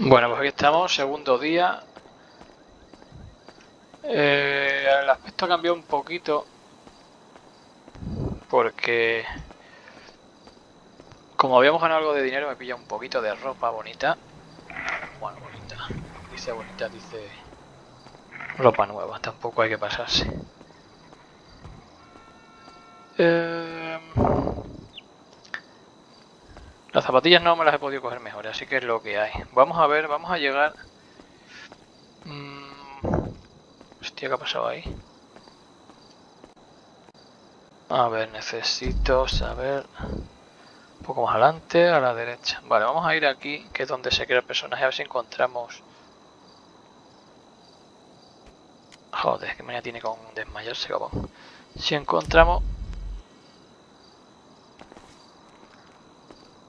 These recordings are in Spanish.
Bueno, pues aquí estamos, segundo día. El aspecto ha cambiado un poquito porque como habíamos ganado algo de dinero me pilla un poquito de ropa bonita. Bueno, bonita. Dice bonita, dice ropa nueva, tampoco hay que pasarse. Las zapatillas no me las he podido coger mejor, así que es lo que hay. Vamos a ver, vamos a llegar... Hostia, ¿qué ha pasado ahí? A ver, necesito saber... Un poco más adelante, a la derecha. Vale, vamos a ir aquí, que es donde se crea el personaje, a ver si encontramos... Joder, que manía tiene con desmayarse, cabrón. Si encontramos...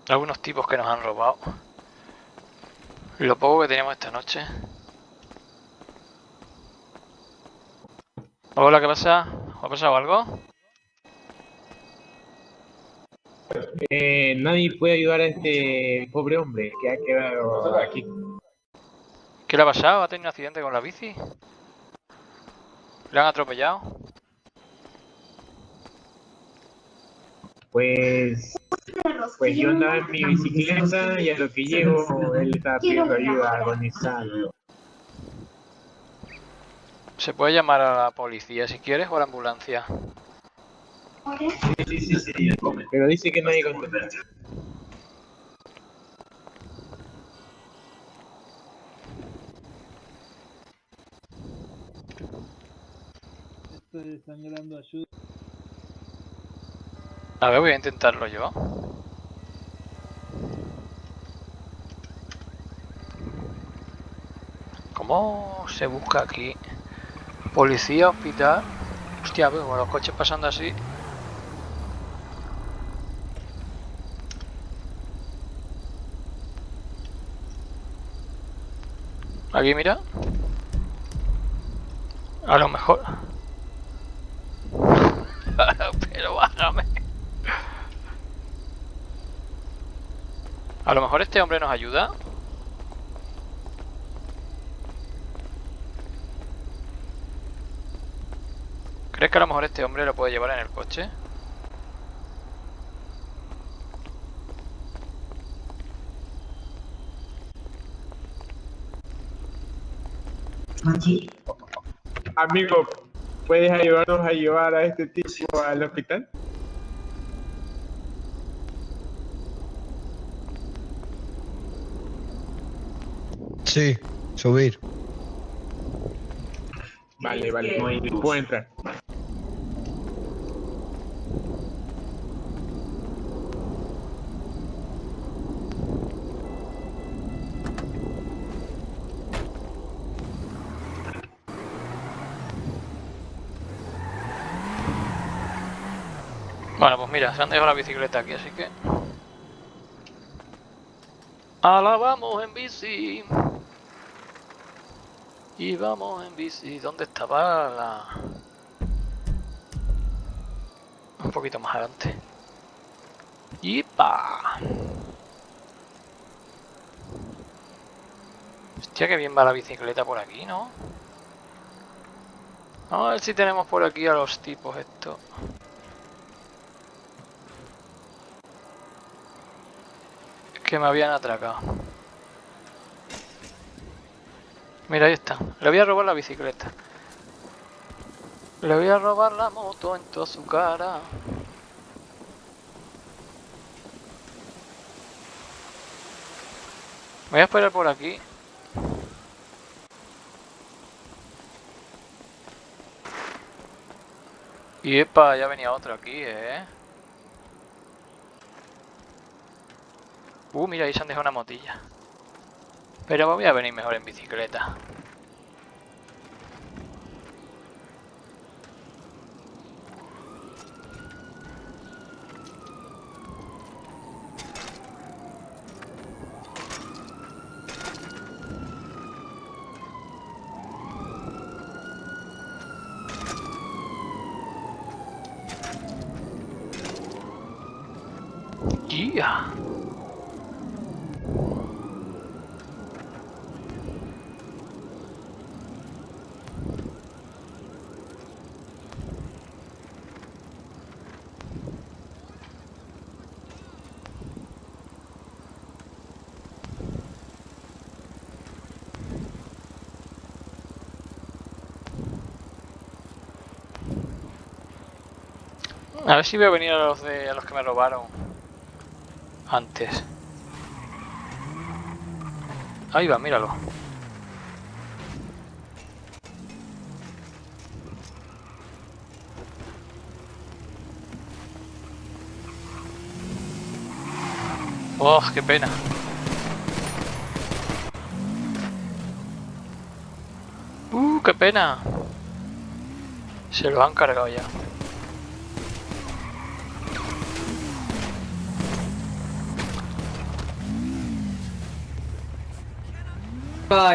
algunos tipos que nos han robado. Lo poco que teníamos esta noche. Hola, ¿qué pasa? ¿Ha pasado algo? Nadie puede ayudar a este pobre hombre que ha quedado aquí. ¿Qué le ha pasado? ¿Ha tenido un accidente con la bici? ¿Le han atropellado? Pues, pues yo andaba en mi bicicleta y a lo que llego él estaba pidiendo ayuda agonizando. Se puede llamar a la policía si quieres o a la ambulancia. Sí, pero dice que nadie contesta. Estoy desangrando, ayuda. A ver, voy a intentarlo yo. ¿Cómo se busca aquí? Policía, hospital. Hostia, veo los coches pasando así. Aquí, mira. A lo mejor. Pero bájame. A lo mejor este hombre nos ayuda. ¿Crees que a lo mejor este hombre lo puede llevar en el coche? Amigo, ¿puedes ayudarnos a llevar a este tipo al hospital? Sí, subir. Vale, vale, no puedo entrar. Bueno, pues mira, se han dejado la bicicleta aquí, así que... ¡Hala, vamos en bici! Y vamos en bici. ¿Dónde estaba la...? Un poquito más adelante. ¡Yipa! Hostia, que bien va la bicicleta por aquí, ¿no? Vamos a ver si tenemos por aquí a los tipos estos. Que me habían atracado. Mira, ahí está. Le voy a robar la bicicleta. Le voy a robar la moto en toda su cara. Me voy a esperar por aquí. Y epa, ya venía otro aquí, ¿eh? Mira, ahí se han dejado una motilla. Pero voy a venir mejor en bicicleta. Yeah. A ver si veo venir a los que me robaron antes. Ahí va, míralo. Oh, qué pena. Qué pena. Se lo han cargado ya.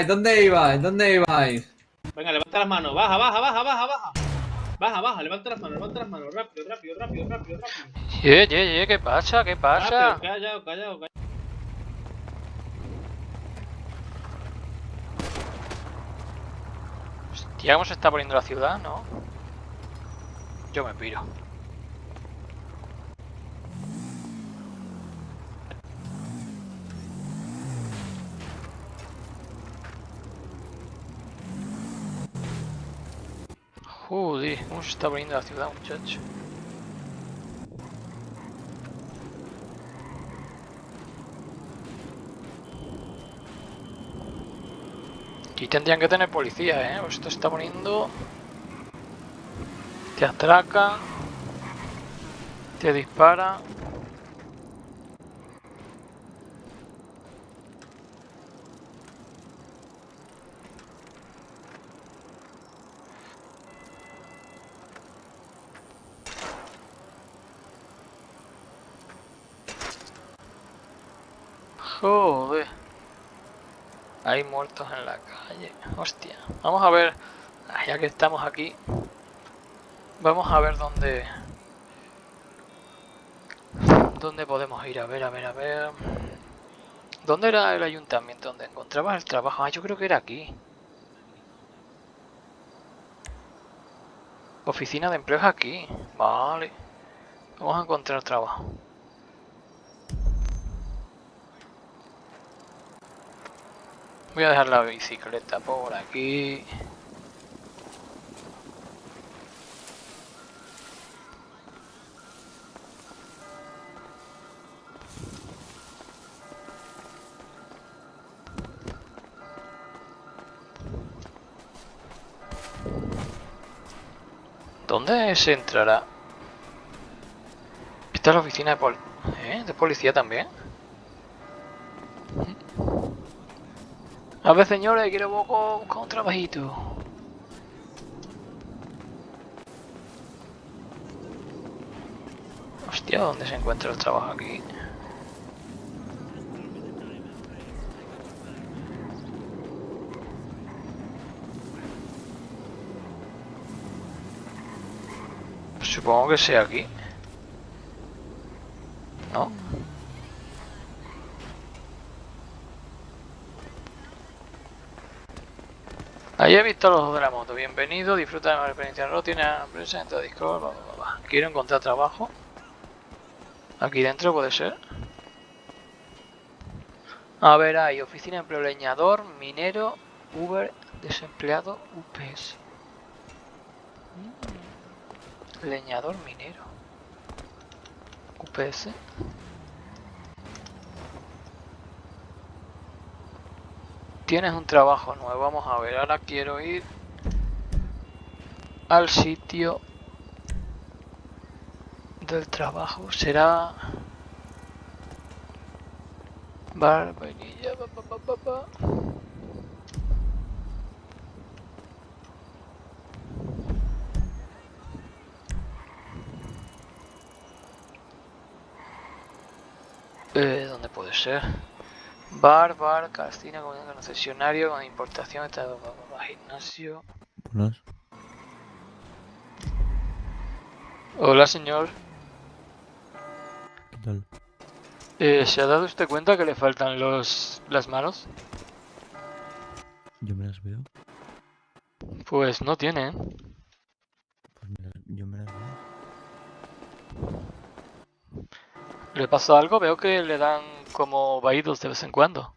¿Dónde ibais? ¿Dónde ibais? Venga, levanta las manos. Baja, baja, baja, baja, baja. Baja, baja, levanta las manos. Rápido, rápido, rápido, rápido, rápido. ¿Qué pasa? ¿Qué pasa? Rápido, callado, callado, callado. Hostia, ¿cómo se está poniendo la ciudad, no? Yo me piro. Joder, ¿cómo se está poniendo la ciudad, muchacho? Aquí tendrían que tener policía, ¿eh? Esto está poniendo... Te atracan. Te disparan. Joder. Hay muertos en la calle. Hostia. Vamos a ver. Ya que estamos aquí. Vamos a ver dónde... ¿Dónde podemos ir? A ver, a ver, a ver... ¿Dónde era el ayuntamiento? ¿Dónde encontrabas el trabajo? Ah, yo creo que era aquí. Oficina de empleo es aquí. Vale. Vamos a encontrar trabajo. Voy a dejar la bicicleta por aquí. ¿Dónde se entrará? Esta es la oficina de policía también. A ver, señores, quiero buscar un trabajito. Hostia, ¿dónde se encuentra el trabajo aquí? Supongo que sea aquí. ¿No? Ahí he visto los de la moto. Bienvenido, disfruta de la experiencia en rutina, presenta Discord, bla, bla, bla. Quiero encontrar trabajo. Aquí dentro puede ser. A ver, hay oficina de empleo, leñador, minero, Uber, desempleado, UPS. Leñador, minero. UPS. Tienes un trabajo nuevo, vamos a ver, ahora quiero ir al sitio del trabajo, será... Bar, vainilla, pa. ¿Dónde puede ser? Bar, casina, concesionario, con importación, gimnasio. Buenas. Hola, señor. ¿Qué tal? ¿Se ha dado usted cuenta que le faltan las manos? Yo me las veo. Pues no tiene, ¿eh? Pues yo me las veo. ¿Le pasa algo? Veo que le dan como vaídos de vez en cuando.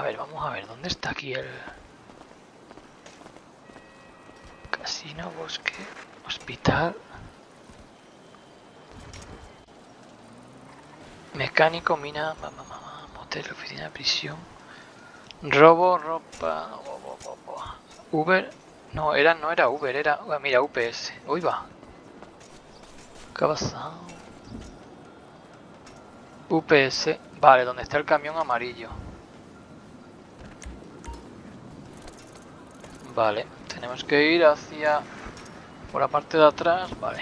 ver, vamos a ver, ¿dónde está aquí el casino, bosque, hospital, mecánico, mina, motel, oficina, prisión, robo, ropa, Uber, no era Uber, era, mira, UPS, uy va, ¿qué ha pasado? UPS, vale, donde está el camión amarillo. Vale, tenemos que ir hacia por la parte de atrás, vale.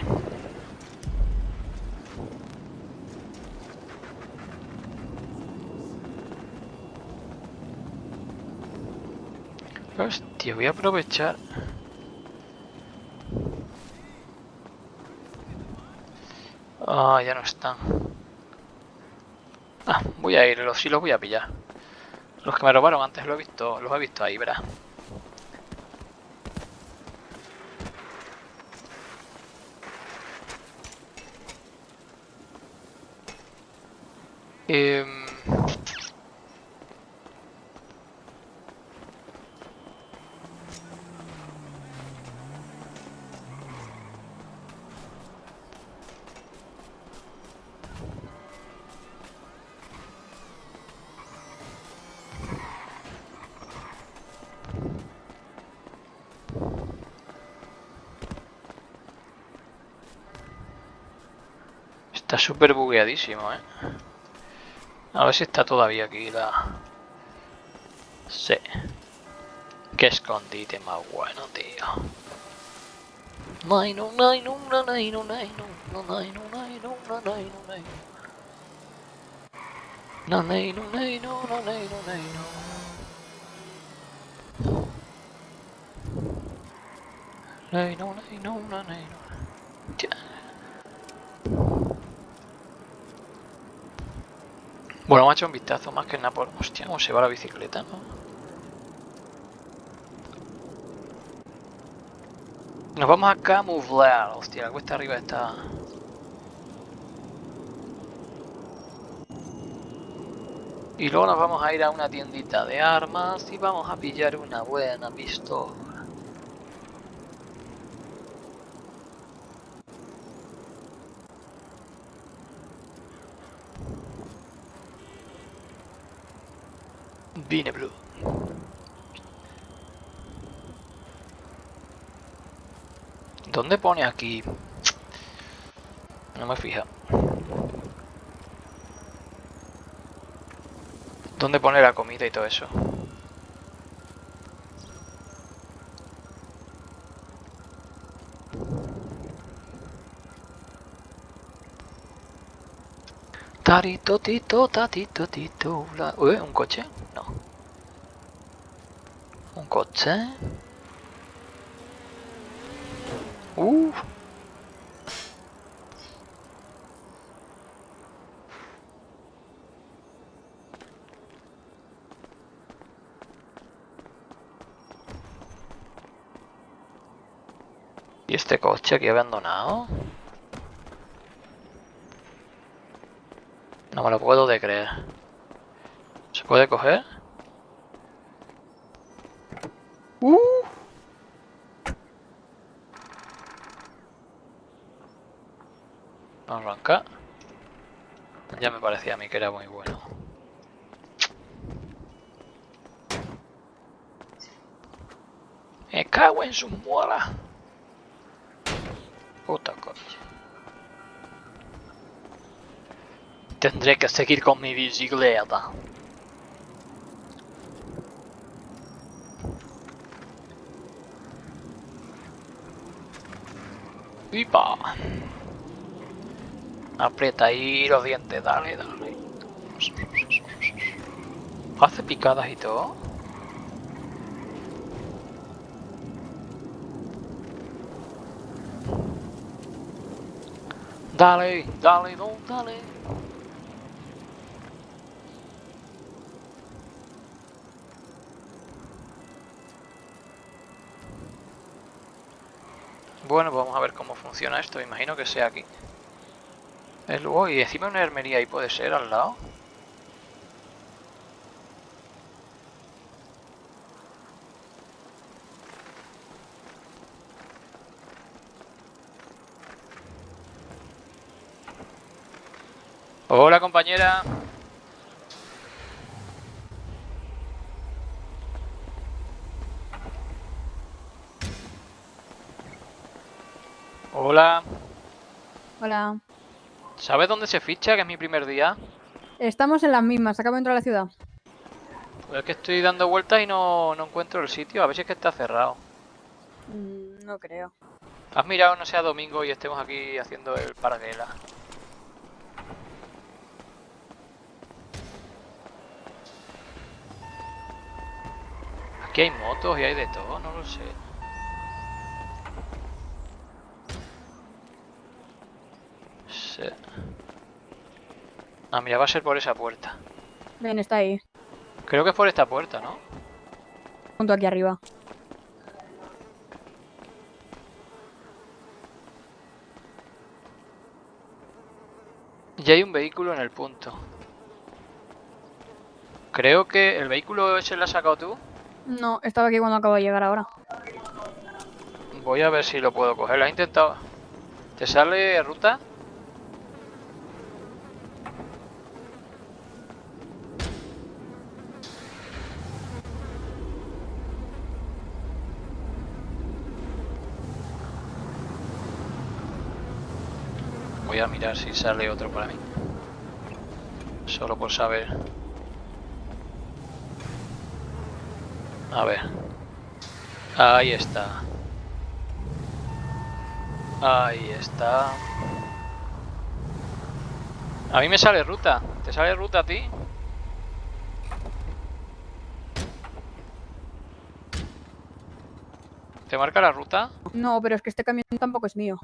Hostia, voy a aprovechar. Ah, ya no están. Ah, voy a ir, sí los voy a pillar. Los que me robaron antes los he visto ahí, verás. Está súper bugueadísimo, ¿eh? A ver si está todavía aquí la... Sí. Qué escondite más bueno, tío. Bueno, me ha hecho un vistazo más que nada por... Hostia, cómo se va la bicicleta, ¿no? Nos vamos a camuflar. Hostia, la cuesta arriba está... Y luego nos vamos a ir a una tiendita de armas y vamos a pillar una buena pistola. Vine Blue. ¿Dónde pone aquí? No me he fijado. ¿Dónde pone la comida y todo eso? Tarito, tito, tatito, tito. ¿Un coche? No. ¿Un coche? ¿Y este coche aquí abandonado? No me lo puedo de creer. ¿Se puede coger? Arranca. Ya me parecía a mí que era muy bueno. Me cago en su muela. Puta coche. Tendré que seguir con mi bicicleta. ¡Pipa! Aprieta ahí los dientes, dale, dale. Hace picadas y todo. Dale, dale, no, dale. Bueno, vamos a ver cómo funciona esto. Imagino que sea aquí. Es luego, y encima una armería ahí puede ser al lado. Hola, compañera. Hola. Hola. ¿Sabes dónde se ficha? Que es mi primer día. Estamos en las mismas, acabo de entrar a la ciudad. Pues es que estoy dando vueltas y no encuentro el sitio. A ver si es que está cerrado. No creo. ¿Has mirado no sea domingo y estemos aquí haciendo el parguela? Aquí hay motos y hay de todo, no lo sé. Sí. Ah, mira, va a ser por esa puerta. Ven, está ahí, Creo que es por esta puerta, ¿no? junto aquí arriba. Y hay un vehículo en el punto. Creo que el vehículo ese lo has sacado tú. No, estaba aquí cuando acabo de llegar ahora. Voy a ver si lo puedo coger. ¿Lo has intentado? ¿Te sale ruta? Voy a mirar si sale otro para mí. Solo por saber. A ver. Ahí está. Ahí está. A mí me sale ruta. ¿Te sale ruta a ti? ¿Te marca la ruta? No, pero es que este camión tampoco es mío.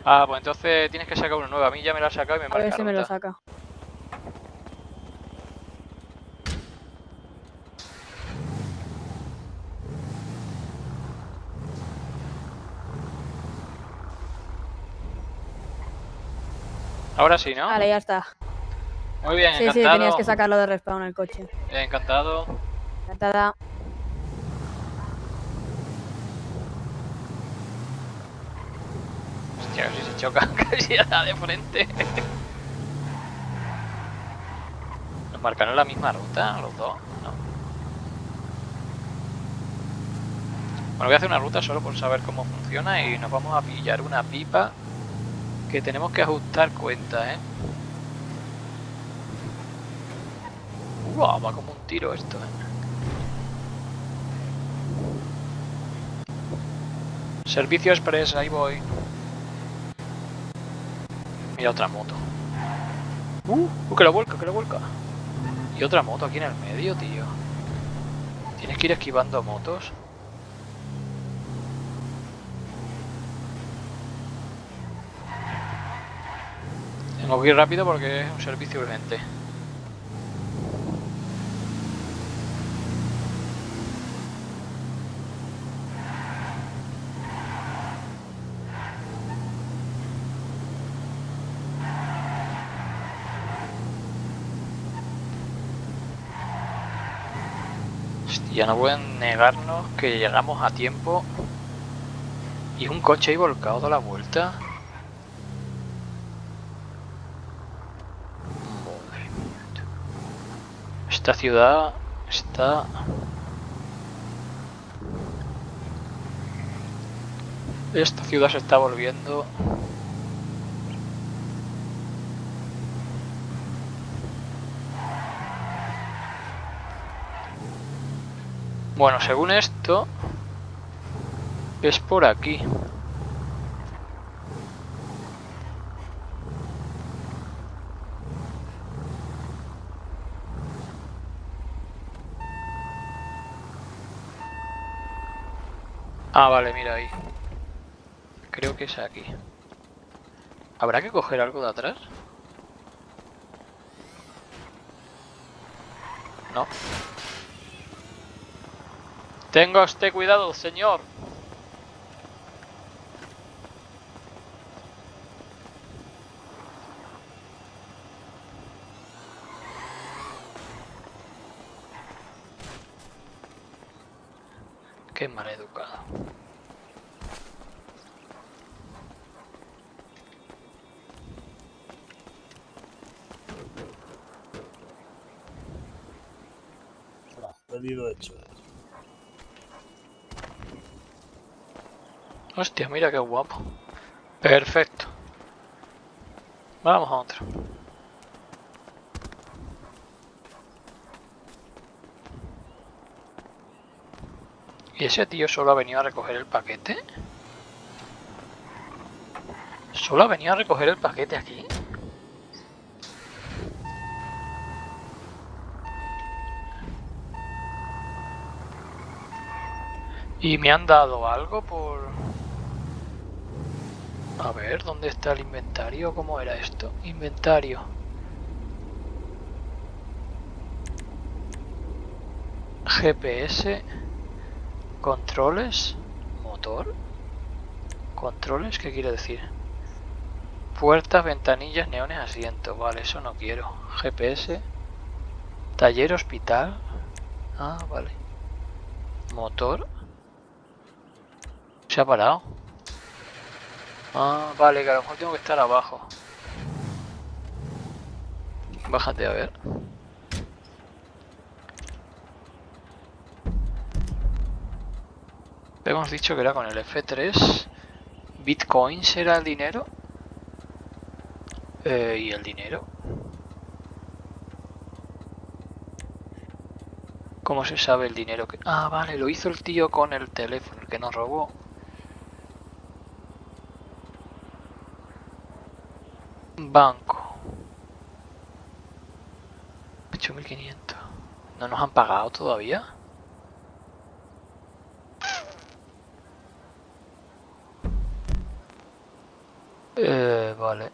Ah, pues entonces tienes que sacar uno nuevo. A mí ya me lo ha sacado y me A ver marca si me lo ruta. saca. Ahora sí, ¿no? Vale, ya está. Muy bien, Sí, encantado. tenías que sacarlo de respawn el coche. Encantado. Encantada. Hostia, casi se choca, casi da de frente. ¿Nos marcaron la misma ruta los dos? No. Bueno, voy a hacer una ruta solo por saber cómo funciona y nos vamos a pillar una pipa que tenemos que ajustar cuenta, ¿eh? Va como un tiro esto, ¿eh? Servicio express, ahí voy. Mira otra moto. Que la vuelca, que la vuelca. Y otra moto aquí en el medio, tío. Tienes que ir esquivando motos. Tengo que ir rápido porque es un servicio urgente. Hostia, no pueden negarnos que llegamos a tiempo. Y un coche ahí volcado toda la vuelta. Madre mía. Esta ciudad está... Esta ciudad se está volviendo... Bueno, según esto... Es por aquí. Ah, vale, mira ahí. Creo que es aquí. ¿Habrá que coger algo de atrás? No. Tenga usted cuidado, señor. Qué maleducado. entendido hecho. Hostia, mira qué guapo. Perfecto. Vamos a otro. ¿Y ese tío solo ha venido a recoger el paquete? ¿Solo ha venido a recoger el paquete aquí? ¿Y me han dado algo por...? A ver, ¿dónde está el inventario? ¿Cómo era esto? Inventario. GPS. Controles. Motor. Controles, ¿qué quiere decir? Puertas, ventanillas, neones, asientos. Vale, eso no quiero. GPS. Taller, hospital. Ah, vale. Motor. Se ha parado. Ah, vale, que a lo mejor tengo que estar abajo. Bájate a ver. Hemos dicho que era con el F3. Bitcoins era el dinero. ¿Y el dinero? ¿Cómo se sabe el dinero que...? Ah, vale, lo hizo el tío con el teléfono, el que nos robó. Banco. 8.500. ¿No nos han pagado todavía? Vale.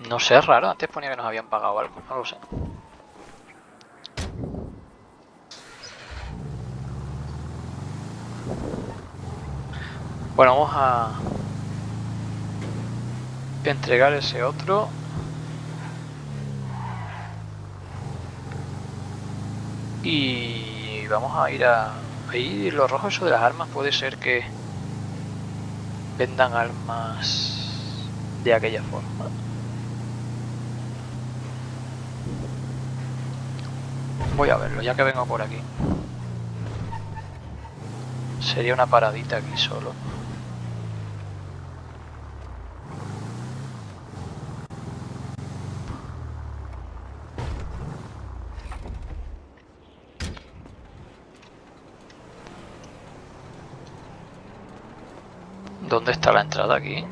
No sé, es raro. Antes ponía que nos habían pagado algo. No lo sé. Bueno, vamos a entregar ese otro. Y vamos a ir a... Ahí lo rojo eso de las armas puede ser que vendan armas de aquella forma. Voy a verlo, ya que vengo por aquí. Sería una paradita aquí solo. ¿Dónde está la entrada aquí?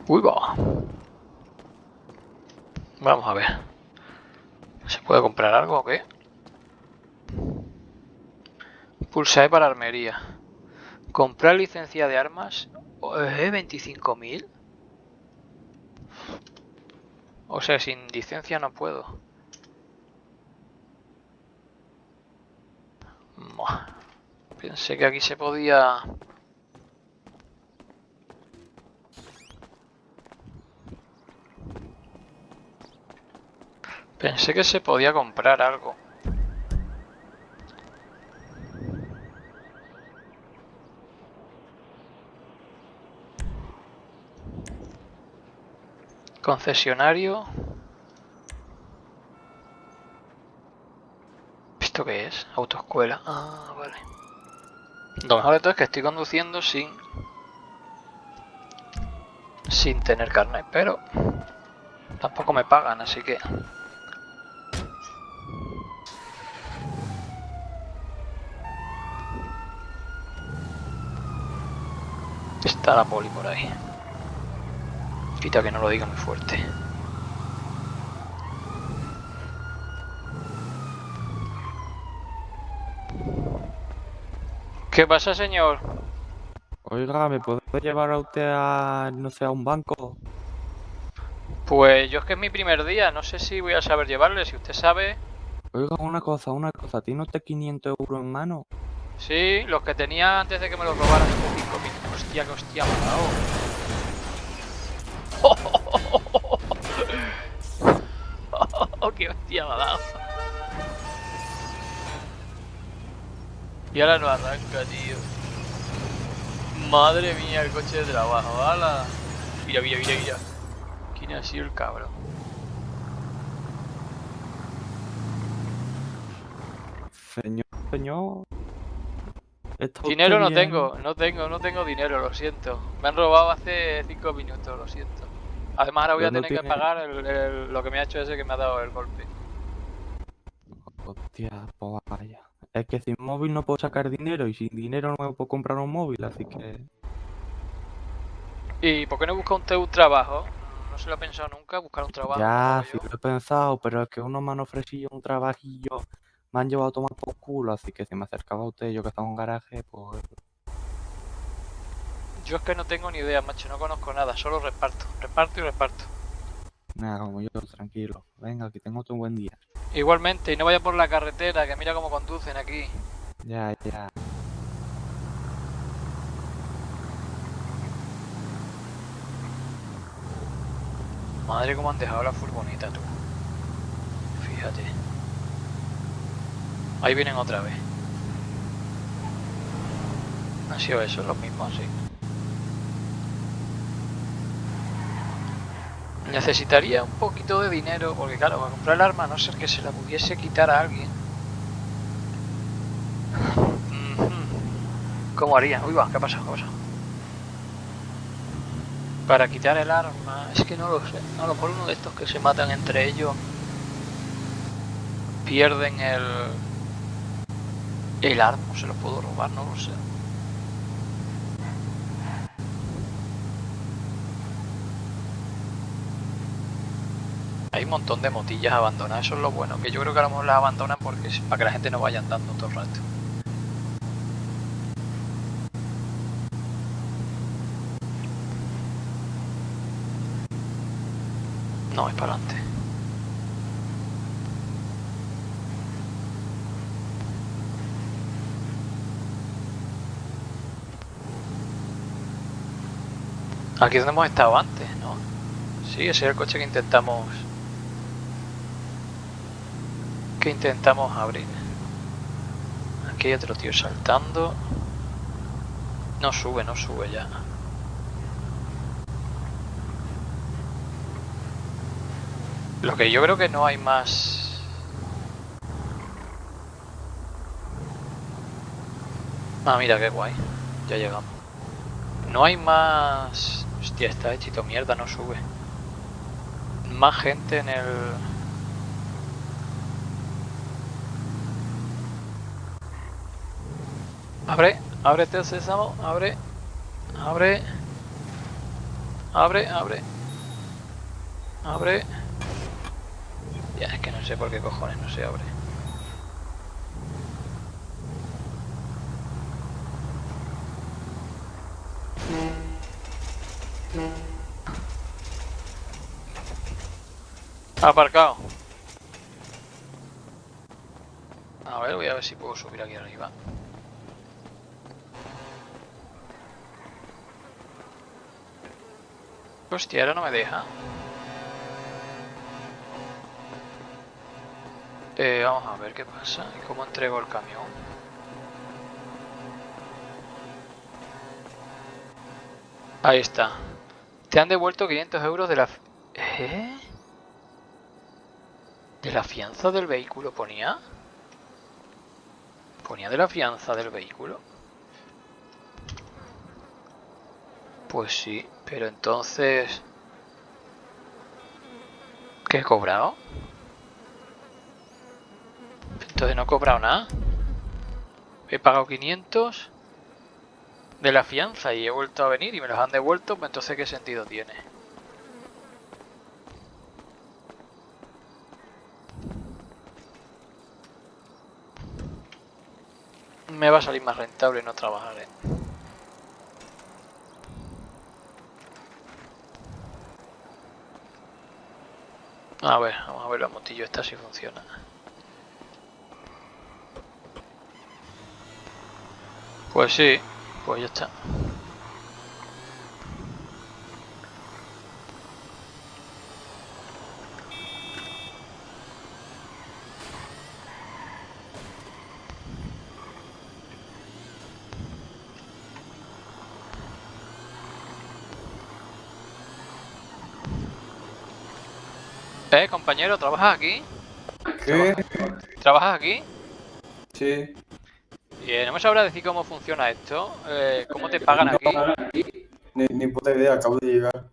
Uy, va. Vamos a ver. ¿Se puede comprar algo o qué? Pulsar para armería. Comprar licencia de armas. 25.000. O sea, sin licencia no puedo. Pensé que aquí se podía... Pensé que se podía comprar algo. Concesionario. ¿Esto qué es? Autoescuela. Ah, vale. Lo mejor de todo es que estoy conduciendo sin tener carnet, pero tampoco me pagan, así que... Está la poli por ahí. Quita que no lo diga muy fuerte. ¿Qué pasa, señor? Oiga, ¿me puede llevar a usted a, no sé, a un banco? Pues yo es que es mi primer día, no sé si voy a saber llevarle, si usted sabe. Oiga, una cosa, ¿tiene usted 500 euros en mano? Sí, los que tenía antes de que me los robaran hace 5 minutos. Hostia, que hostia me ha dado. ¡Qué hostia me ha dado! Y ahora no arranca, tío. Madre mía, el coche de trabajo, ¡hala! Mira, mira, mira, mira. ¿Quién ha sido el cabrón? Señor. ¿Está Dinero usted no bien? tengo, no tengo dinero, lo siento. Me han robado hace 5 minutos, lo siento. Además ahora voy a Pero no tener que tiene... pagar lo que me ha hecho ese que me ha dado el golpe. Hostia, pues vaya. Es que sin móvil no puedo sacar dinero y sin dinero no me puedo comprar un móvil, así que... ¿Y por qué no busca usted un trabajo? No se lo ha pensado nunca, buscar un trabajo como hago Ya, sí yo. lo he pensado, pero es que unos me han ofrecido un trabajillo, me han llevado a tomar por culo, así que si me acercaba a usted, yo que estaba en un garaje, pues... Yo es que no tengo ni idea, macho, no conozco nada, solo reparto, reparto y reparto. Nada, como yo, tranquilo. Venga, que tengo otro buen día. Igualmente, y no vaya por la carretera, que mira cómo conducen aquí. Ya, ya. Madre, cómo han dejado la furgoneta, tú. Fíjate. Ahí vienen otra vez. Han sido esos los mismos, sí. Necesitaría un poquito de dinero, porque claro, para comprar el arma, a no ser que se la pudiese quitar a alguien. ¿Cómo haría? Uy, va, ¿qué ha pasado? ¿Qué ha pasado? Para quitar el arma, es que no lo sé. A lo mejor uno de estos que se matan entre ellos pierden el arma, se lo puedo robar, no lo sé. Hay un montón de motillas abandonadas, eso es lo bueno, que yo creo que a lo mejor las abandonan porque para que la gente no vaya andando todo el rato. No, es para adelante. Aquí es donde hemos estado antes, ¿no? Sí, ese es el coche que intentamos abrir. Aquí hay otro tío saltando. No sube ya. Lo que yo creo que no hay más. Ah, mira qué guay. Ya llegamos. No hay más. Hostia, está hechito mierda, no sube. Más gente en el. Abre, ábrete el sésamo, abre. Abre. Abre, abre. Abre. Ya, es que no sé por qué cojones no se abre. Aparcado. A ver, voy a ver si puedo subir aquí arriba. Hostia, ahora no me deja. Vamos a ver qué pasa y cómo entrego el camión. Ahí está. Te han devuelto 500 euros de la... ¿Eh? ¿De la fianza del vehículo ponía? ¿Ponía de la fianza del vehículo? Pues sí, pero entonces... ¿Qué he cobrado? Entonces no he cobrado nada. He pagado 500 de la fianza y he vuelto a venir y me los han devuelto, pues entonces ¿qué sentido tiene? Me va a salir más rentable no trabajar, ¿eh? A ver, vamos a ver la motillo esta si funciona. Pues sí, pues ya está. Compañero, ¿trabajas aquí? ¿Qué? ¿Trabajas aquí? Sí. ¿No me sabrás decir cómo funciona esto? ¿Cómo te pagan aquí? Ni puta idea, acabo de llegar.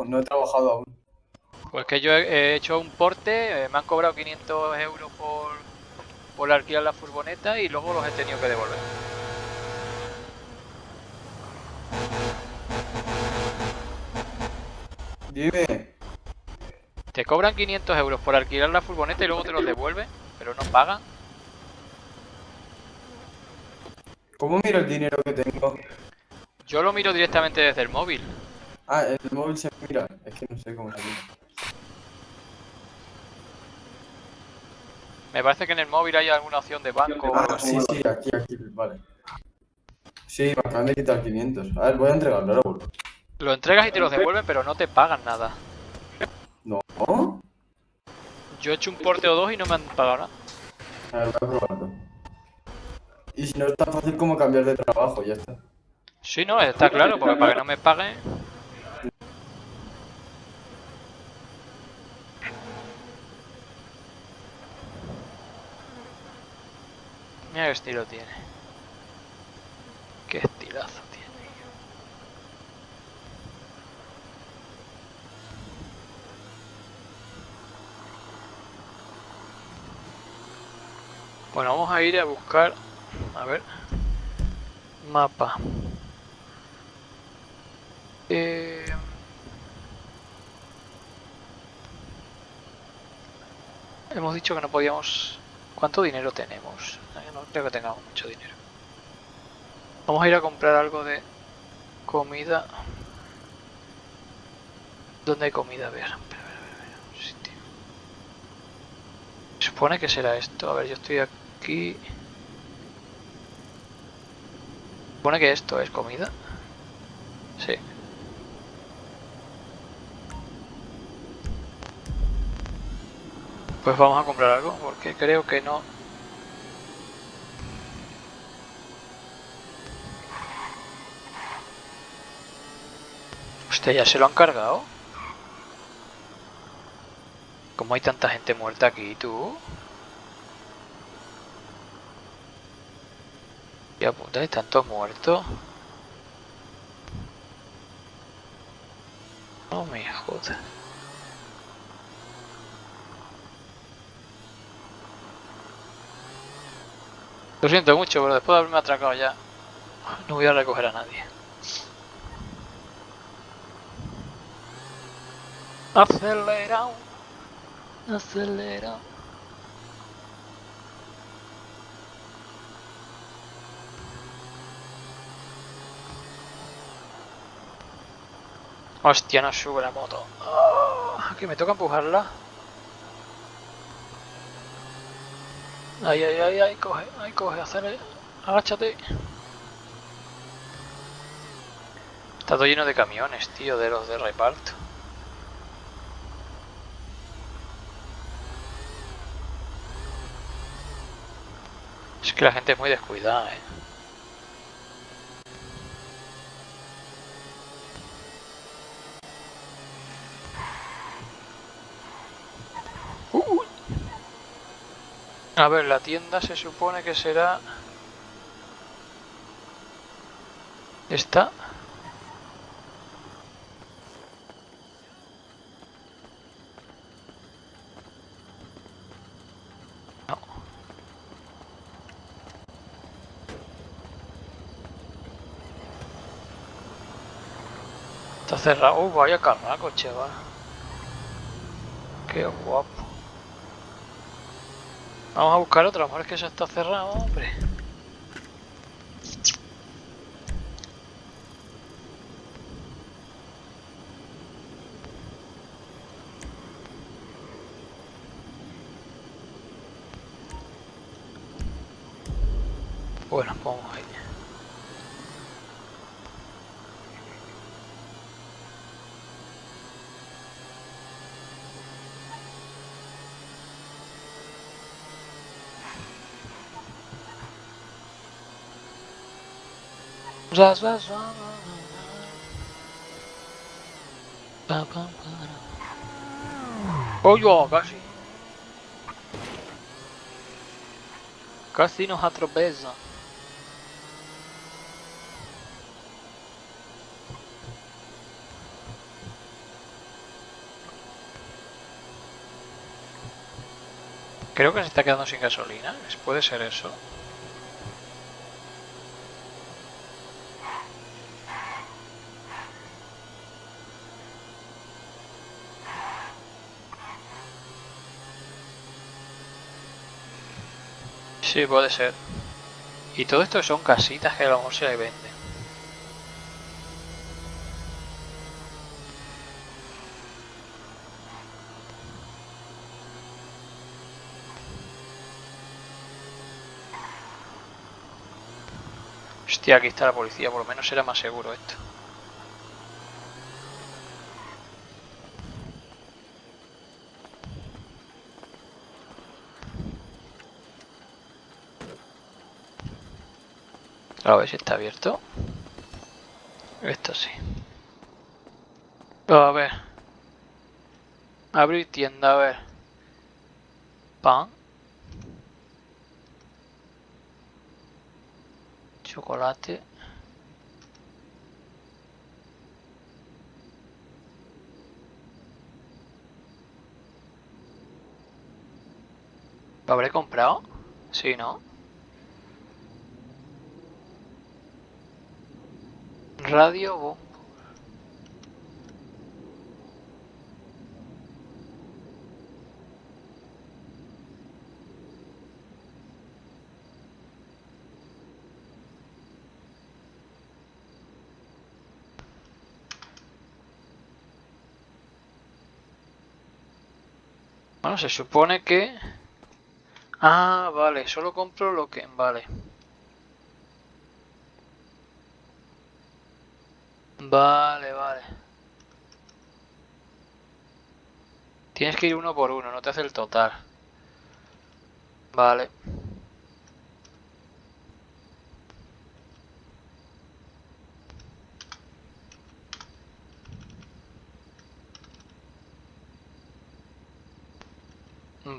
No he trabajado aún. Pues que yo he hecho un porte, me han cobrado 500 euros por alquilar la furgoneta y luego los he tenido que devolver. Dime. Te cobran 500 euros por alquilar la furgoneta y luego te los devuelven, pero no pagan. ¿Cómo miro el dinero que tengo? Yo lo miro directamente desde el móvil. Ah, el móvil se mira. Es que no sé cómo se mira. Me parece que en el móvil hay alguna opción de banco o algo así. Sí, aquí, vale. Sí, me acaban de quitar 500. A ver, voy a entregarlo ahora, boludo. Lo entregas y te los devuelven, pero no te pagan nada. No. Yo he hecho un porte o dos y no me han pagado nada. A ver, voy a probarlo. Y si no es tan fácil como cambiar de trabajo, ya está. Sí, no, está claro, porque para que no me paguen... Mira qué estilo tiene. Qué estilazo tiene. Bueno, vamos a ir a buscar... A ver... Mapa. Hemos dicho que no podíamos... ¿Cuánto dinero tenemos? No creo que tengamos mucho dinero. Vamos a ir a comprar algo de comida. ¿Dónde hay comida? A ver, un sitio. Se supone que será esto. A ver, yo estoy aquí. Se supone que esto es comida. Sí. Pues vamos a comprar algo, porque creo que no... Hostia, ¿ya se lo han cargado? ¿Cómo hay tanta gente muerta aquí, tú? Ya puta, hay tantos muertos. No me jodas. Lo siento mucho, pero después de haberme atracado ya, no voy a recoger a nadie. Acelerado. Acelerado. Hostia, no sube la moto. Que me toca empujarla. Ay, coge, acelera. Agáchate. Está todo lleno de camiones, tío, de los de reparto. Es que la gente es muy descuidada, A ver, la tienda se supone que será... ¿Esta? No. Está cerrado. Vaya carraco, chaval. Qué guapo. Vamos a buscar otra, a lo mejor es que eso está cerrado, hombre. Bueno, vamos ahí. Ras, ras, ras, ras, ras. Pa, pa, pa. ¡Oye! Casi. Casi nos atropella. Creo que se está quedando sin gasolina. ¿Puede ser eso? Sí, puede ser. Y todo esto son casitas que a lo mejor se le venden. Hostia, aquí está la policía, por lo menos será más seguro esto. A ver si está abierto. Esto sí. A ver. Abrir tienda, a ver. Pan. Chocolate. ¿Lo habré comprado? Sí, ¿no? Radio bombo. Bueno, se supone que... Ah, vale, solo compro lo que... Vale. Vale, vale. Tienes que ir uno por uno, no te hace el total. Vale.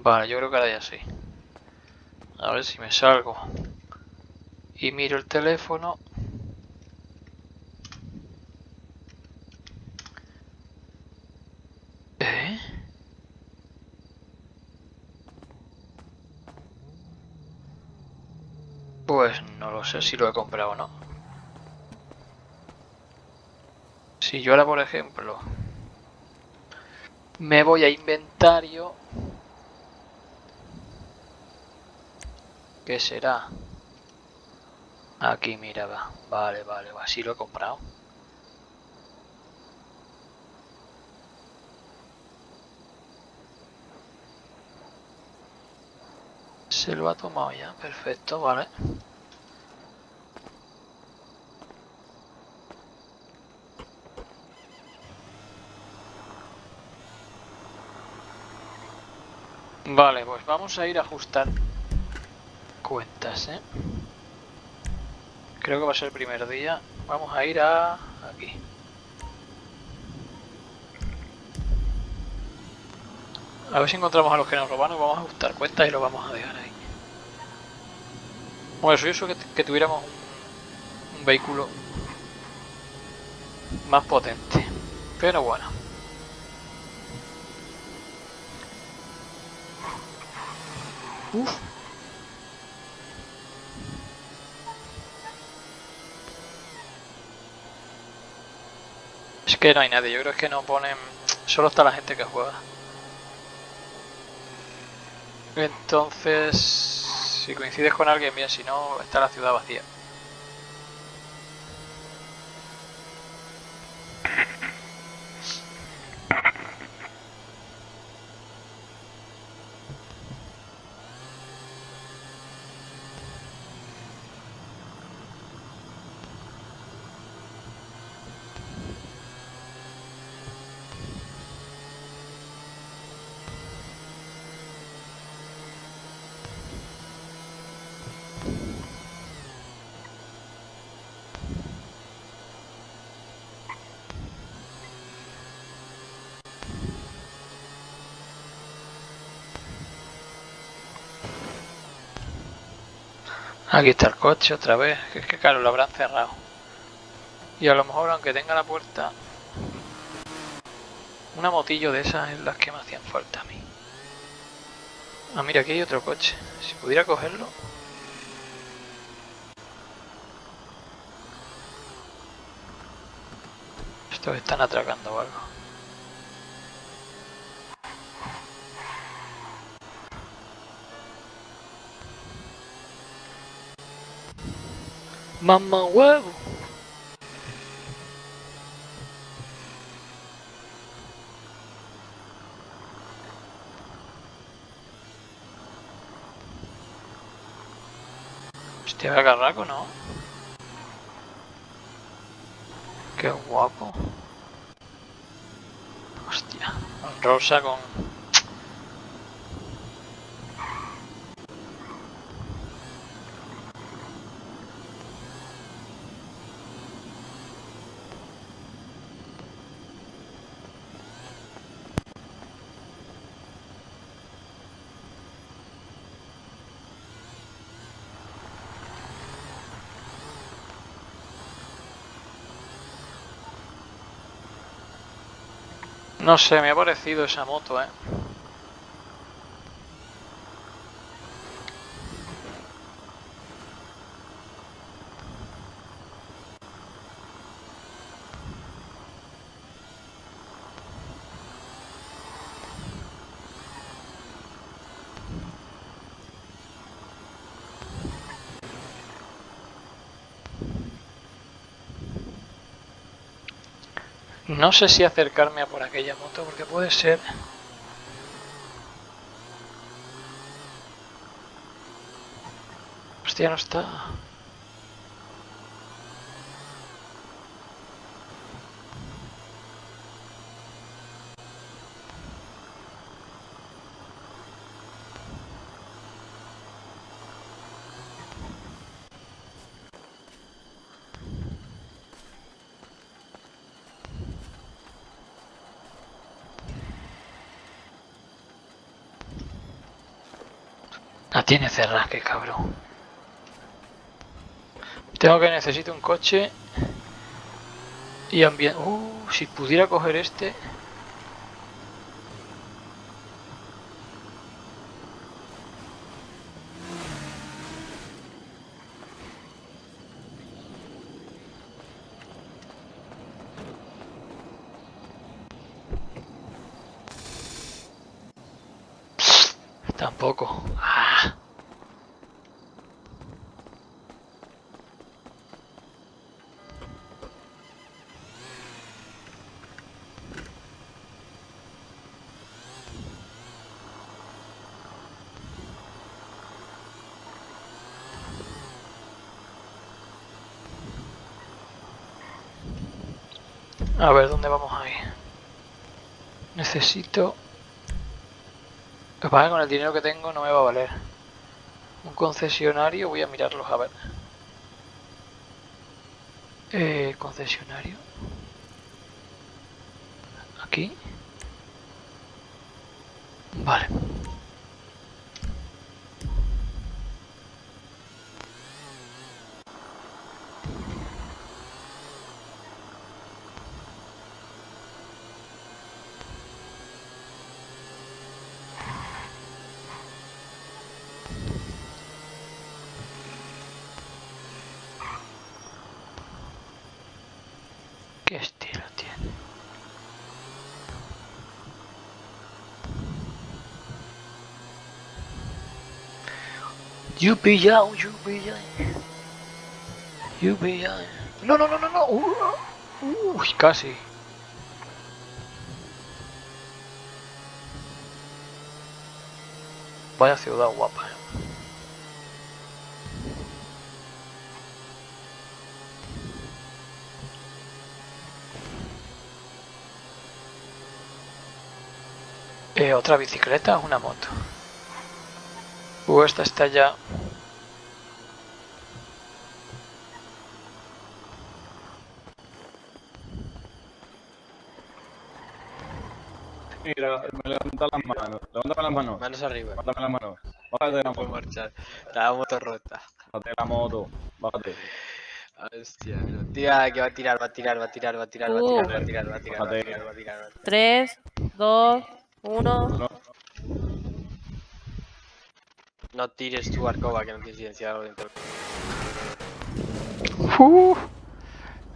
Vale, yo creo que ahora ya sí. A ver si me salgo. Y miro el teléfono. ¿Eh? Pues no lo sé si lo he comprado o no. Si yo ahora, por ejemplo, me voy a inventario, ¿qué será? Aquí, mira, va. Vale, vale, va. Sí lo he comprado. Se lo ha tomado ya, perfecto, vale. Vale, pues vamos a ir a ajustar cuentas, ¿eh? Creo que va a ser el primer día. Vamos a ir a... aquí. A ver si encontramos a los que nos robaron, vamos a ajustar cuentas y lo vamos a dejar ahí. Bueno, eso que tuviéramos un vehículo más potente. Pero bueno. Uf. Es que no hay nadie, yo creo que no ponen... Solo está la gente que juega. Entonces, si coincides con alguien bien, si no, está la ciudad vacía. Aquí está el coche otra vez. Es que claro, lo habrán cerrado. Y a lo mejor aunque tenga la puerta... Una motillo de esas es las que me hacían falta a mí. Ah, mira, aquí hay otro coche. Si pudiera cogerlo... Estos están atracando o algo. ¡Mamá huevo! Hostia, qué carraco, ¿no? Qué guapo. Hostia, rosa con... No sé, me ha parecido esa moto, No sé si acercarme a por aquella moto, porque puede ser... Hostia, no está... La tiene cerrada, qué cabrón. Necesito un coche y ambiente... si pudiera coger este... Tampoco. Ah. A ver, ¿dónde vamos a ir? Necesito... Lo que pasa es que con el dinero que tengo no me va a valer. Un concesionario, voy a mirarlos a ver. Concesionario. Aquí. Vale. ¿Qué estilo tiene? UPI. No, no, no, no, no. Uy, casi. Vaya ciudad guapa, ¿Otra bicicleta o una moto? Esta está ya... Mira, me levanta las manos. Levántame las manos. Manos arriba. Levántame las manos. Bájate de la No puedo moto. marchar. La moto rota. Bájate de la moto. Bájate. Hostia, mira. Tira, que va a tirar, va a tirar, va a tirar, va a tirar, va a tirar, va a tirar, va a tirar, va a tirar, va a tirar, va a tirar. 3, 2, 1. No. No tires tu arcoba, que no tienes silenciado dentro.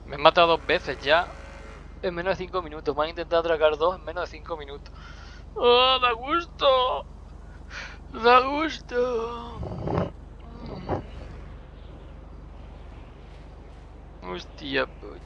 Me he matado 2 veces ya. En menos de 5 minutos. Me han intentado atracar 2 en menos de 5 minutos. ¡Oh, da gusto! ¡Da gusto! Hostia, pues.